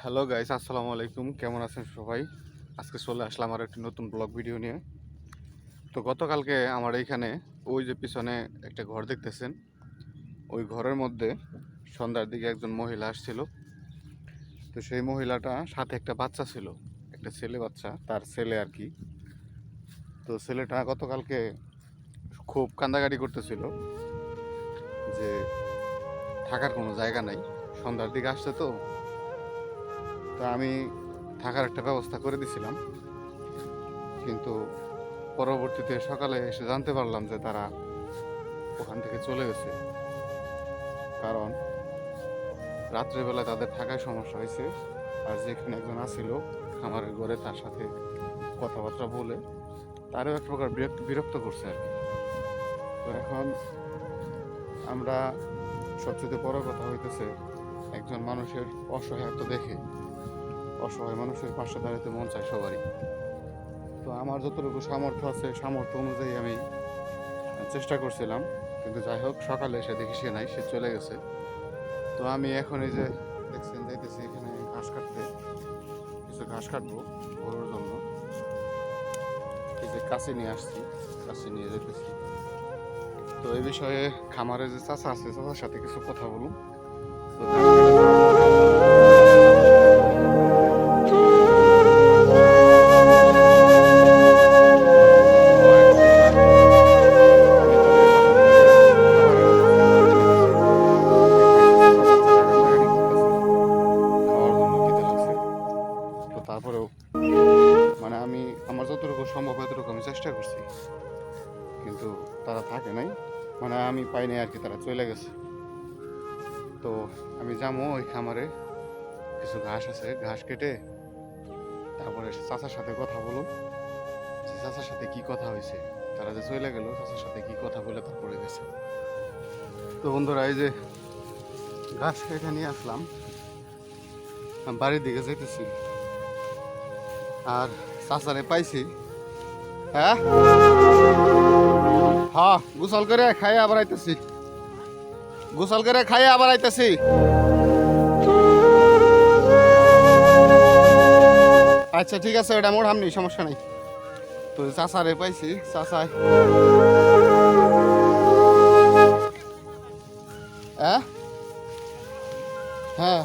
Hello guys, আসসালামু আলাইকুম। কেমন আছেন সবাই? আজকে চলে আসলাম আর একটি নতুন ব্লগ ভিডিও নিয়ে। তো গতকালকে আমার এইখানে ওই যে পিছনে একটা ঘর দেখতেছেন, ওই ঘরের মধ্যে সন্ধ্যার দিকে একজন মহিলা আসছিল। তো সেই মহিলাটা সাথে একটা বাচ্চা ছিল, একটা ছেলে বাচ্চা, তার ছেলে আর কি। তো ছেলেটা গতকালকে খুব কান্দাকাটি করতেছিল যে থাকার কোনো জায়গা নাই, সন্ধ্যার দিকে আসছে। তো আমি থাকার একটা ব্যবস্থা করে দিছিলাম, কিন্তু পরবর্তীতে সকালে এসে জানতে পারলাম যে তারা ওখান থেকে চলে গেছে। কারণ রাত্রেবেলা তাদের থাকায় সমস্যা হয়েছে, আর যেখানে একজন আসছিল খামারের ঘরে, তার সাথে কথাবার্তা বলে তারও এক প্রকার বিরক্ত করছে আর কি। তো এখন আমরা সবচেয়ে বড় কথা হইতেছে, একজন মানুষের অসহায়ত্ব দেখে অসহায় মানুষের পাশে দাঁড়াতে মন চায় সবারই। তো আমার যতটুকু সামর্থ্য আছে, সামর্থ্য অনুযায়ী আমি চেষ্টা করছিলাম, কিন্তু যাই হোক, সকালে এসে দেখি সে নাই, সে চলে গেছে। তো আমি এখন এই যে দেখছেন যাইতেছি এখানে ঘাস কাটতে, কিছু ঘাস কাটবো গরুর জন্য। এই যে কাছে নিয়ে আসছি, কাছে নিয়ে যেতেছি। তো এই বিষয়ে খামারে যে চাচা আছে, চাচার সাথে কিছু কথা বলুন। তো তারপরেও মানে আমি আমার যতটুকু সম্ভব এতটুকু আমি চেষ্টা করছি, কিন্তু তারা থাকে নাই, মানে আমি পাই নাই আর কি, তারা চলে গেছে। তো আমি যাবো ওই খামারে, কিছু ঘাস আছে, ঘাস কেটে তারপরে চাচার সাথে কথা বলুন, যে চাচার সাথে কি কথা হয়েছে, তারা যে চলে গেল চাচার সাথে কি কথা বলে তারপরে গেছে। তো বন্ধুরা, এই যে ঘাস কেটে নিয়ে আসলাম, আমি বাড়ির দিকে যেতেছি, আর চাচারে পাইছি। হ্যাঁ হ্যাঁ, গোসল করে খাইয়ে আবার আইতেছি, গোসল করে খাইয়ে আবার আইতেছি। আচ্ছা ঠিক আছে, ওটা মোড় হামনি, সমস্যা নাই। তো চাচারে পাইছি, চাচাই হ্যাঁ হ্যাঁ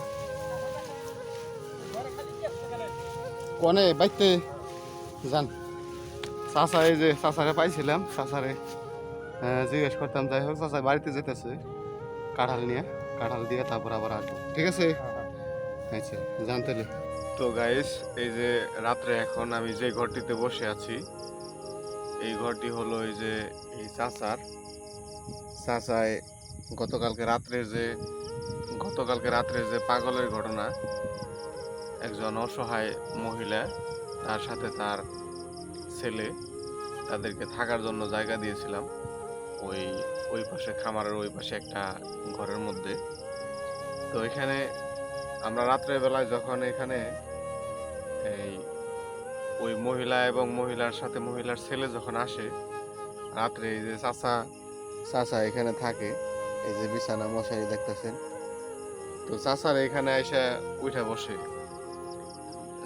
কনে বাইতে যান। চাচা, এই যে চাচারে পাইছিলাম, চাচারে জিজ্ঞেস করতাম। যাই হোক, চাচা বাড়িতে যেতেছে কাঁঠাল নিয়ে, কাঁঠাল দিয়ে তারপর আবার আসবো, ঠিক আছে? আচ্ছা, জানতে। তো গাইস, এই যে রাত্রে এখন আমি যে ঘরটিতে বসে আছি, এই ঘরটি হলো এই যে এই চাচায় গতকালকে রাত্রে যে পাগলের ঘটনা, একজন অসহায় মহিলা, তার সাথে তার ছেলে, তাদেরকে থাকার জন্য জায়গা দিয়েছিলাম ওই ওই পাশে, খামারের ওই পাশে একটা ঘরের মধ্যে। তো এখানে আমরা রাত্রের বেলায় যখন এখানে এই ওই মহিলা এবং মহিলার সাথে মহিলার ছেলে যখন আসে রাত্রে, এই যে চাচা এখানে থাকে, এই যে বিছানা মশারি দেখতেছেন। তো চাচার এখানে এসে উঠে বসে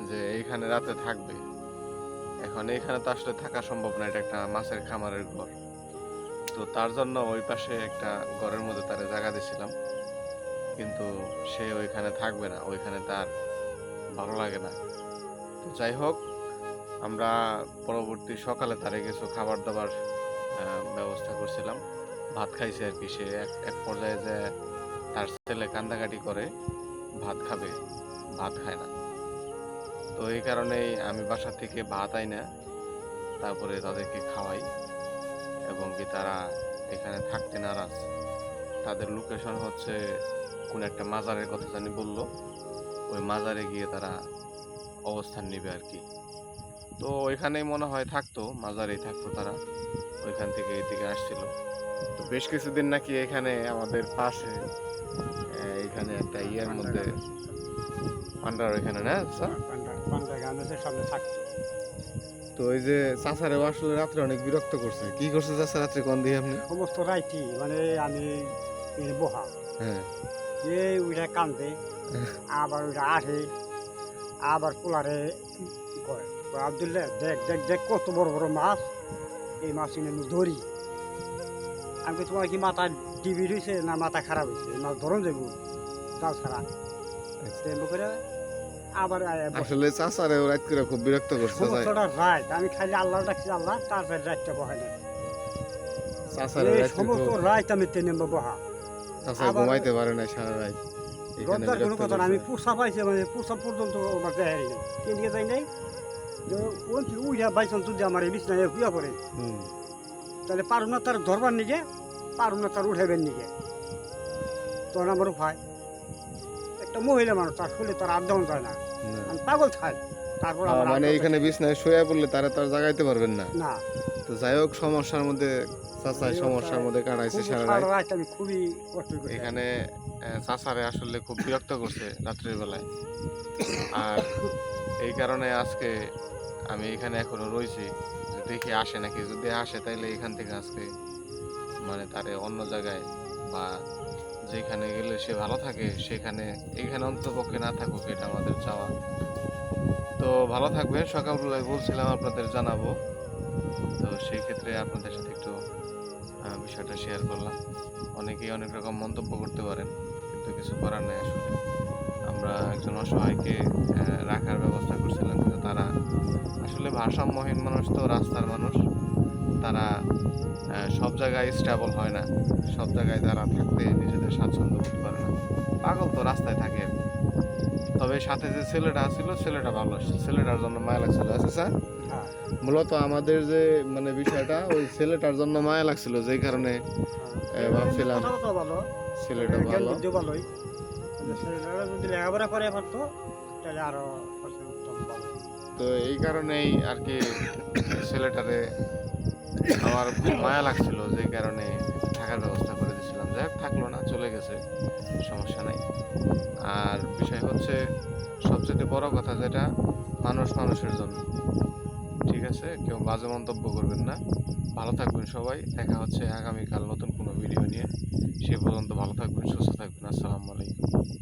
যে এইখানে রাতে থাকবে। এখন এইখানে তো আসলে থাকা সম্ভব না, এটা একটা মাছের খামারের ঘর। তো তার জন্য ওই পাশে একটা ঘরের মধ্যে তারে জায়গা দিয়েছিলাম, কিন্তু সে ওইখানে থাকবে না, ওইখানে তার ভালো লাগে না। তো যাই হোক, আমরা পরবর্তী সকালে তারে কিছু খাবার দাবার ব্যবস্থা করছিলাম, ভাত খাইছে আর কি। সে এক পর্যায়ে যে তার ছেলে কান্দাকাটি করে ভাত খাবে, ভাত খায় না। তো এই কারণেই আমি বাসা থেকে ভাত আই না, তারপরে তাদেরকে খাওয়াই, এবং কি তারা এখানে থাকতে নারাজ। তাদের লোকেশন হচ্ছে কোন একটা মাজারের কথা জানি বললো, ওই মাজারে গিয়ে তারা অবস্থান নেবে আর কি। তো ওইখানেই মনে হয় থাকতো, মাজারেই থাকতো তারা, ওইখান থেকে এদিকে আসছিল। তো বেশ কিছুদিন নাকি এখানে আমাদের পাশে এখানে একটা ইয়ের মধ্যে পান্ডার ওইখানে না স্যার, সামনে থাকতো। তো ওই যে চাচারে আসলে রাত্রে অনেক বিরক্ত করছে। কি করছে চাচা রাত্রে, কোন দিয়ে আপনি? সমস্ত রাইটি মানে আমি বহা হ্যাঁ এই ওইটা কান্দে, আবার ওইটা আসে, আবার পোলারে কয় কয়, আব্দুল্লাহ দেখ দেখ দেখ কত বড় বড় মাছ, এই মাছ কিনে আমি ধরি। আমি কই, তোমার কি মাথা ডিবি হয়েছে না মাথা খারাপ হয়েছে, এই মাছ ধরন যাবো জাল ছাড়া। তেমন করে আবার আয়া বসে। আসলে চাচারেও রাত করে খুব বিরক্ত করছে সমস্তটা রাত আমি খালি আল্লাহ ডাকছি, আল্লাহ তারপরে রাতটা বহাই না। চাচারে এই রাত সমস্ত রাত আমি ট্রেনে বহা। চাচা আবার- ঘুমাইতে পারে না সারা রাত এখানে রোজগার কোনো বিরক্ত কথা না, করছে। আমি পোষা পাইছি, মানে পোষা পর্যন্ত আমার দেখাই নেই, কে নিয়ে যাই নাই। যে ওই উইয়া বাইসন যদি আমার এই বিছনায় হুইয়া পড়ে, হুম, তাহলে পারুন না তার ধরবার নিকে, পারুন না তার উঠাইবেন নিকে, তখন আমার উপায়। একটা মহিলা মানুষ, তার শুলে তার আড্ডাউন যায় না, না। আমি পাগল খাই। তারপর আমার মানে আড্ডা এখানে যায় বিছনায় শুয়ে পড়লে তারা তো আর জাগাইতে পারবেন না। না। তো যাই হোক, সমস্যার মধ্যে চাচাই সমস্যার মধ্যে কাটাইছে খুবই সারা সারা রাত। রাত আমি খুবই কষ্ট করি এখানে চাচারে আসলে খুব বিরক্ত করছে রাত্রির বেলায়। আর এই কারণে আজকে আমি এখানে এখনো রয়েছি, যে দেখি আসে নাকি। যদি আসে তাইলে এখান থেকে আজকে মানে তারে অন্য জায়গায় বা যেখানে গেলে সে ভালো থাকে সেখানে, এখানে অন্ততপক্ষে না থাকুক, এটা আমাদের চাওয়া। তো ভালো থাকবেন। সকালবেলায় বলছিলাম আপনাদের জানাবো, তো সেই ক্ষেত্রে আপনাদের সাথে একটু বিষয়টা শেয়ার করলাম। অনেকেই অনেক রকম মন্তব্য করতে পারেন, কিন্তু কিছু করার নেই। আসলে আমরা একজন অসহায়কে রাখার ব্যবস্থা করছিলাম, কিন্তু তারা আসলে ভারসাম্যহীন মানুষ, তো রাস্তার মানুষ, তারা সব জায়গায় স্টেবল হয় না, সব জায়গায় তারা থাকতে নিজেদের স্বাচ্ছন্দ্য বোধ করে না। পাগল তো রাস্তায় থাকে আর কি। তবে সাথে যে ছেলেটা ছিল, ছেলেটা ভালো, ছেলেটার জন্য মায়া লাগছিল। আচ্ছা স্যার, হ্যাঁ, মূলত আমাদের যে মানে বিষয়টা, ওই ছেলেটার জন্য মায়া লাগছিল, যেই কারণে হ্যাঁ। ভাবছিলাম কথাবার্তা ভালো, ছেলেটা জ্ঞান ভালো। বুদ্ধিও ভালোই। ছেলেটা যদি লেখাপড়া করে পারতো তাহলে আরো উত্তম ভালো। তো এই কারণেই আর কি ছেলেটারে আমার খুব মায়া লাগছিল, যে কারণে থাকার ব্যবস্থা করে দিয়েছিলাম। যাই হোক, থাকলো না, চলে গেছে, সমস্যা নাই। আর বিষয় হচ্ছে সবচেয়ে বড় কথা যেটা, মানুষ মানুষের জন্য। ঠিক আছে, কেউ বাজে মন্তব্য করবেন না। ভালো থাকবেন সবাই। দেখা হচ্ছে আগামীকাল নতুন কোনো ভিডিও নিয়ে। সে পর্যন্ত ভালো থাকবেন, সুস্থ থাকবেন। আসসালামু আলাইকুম।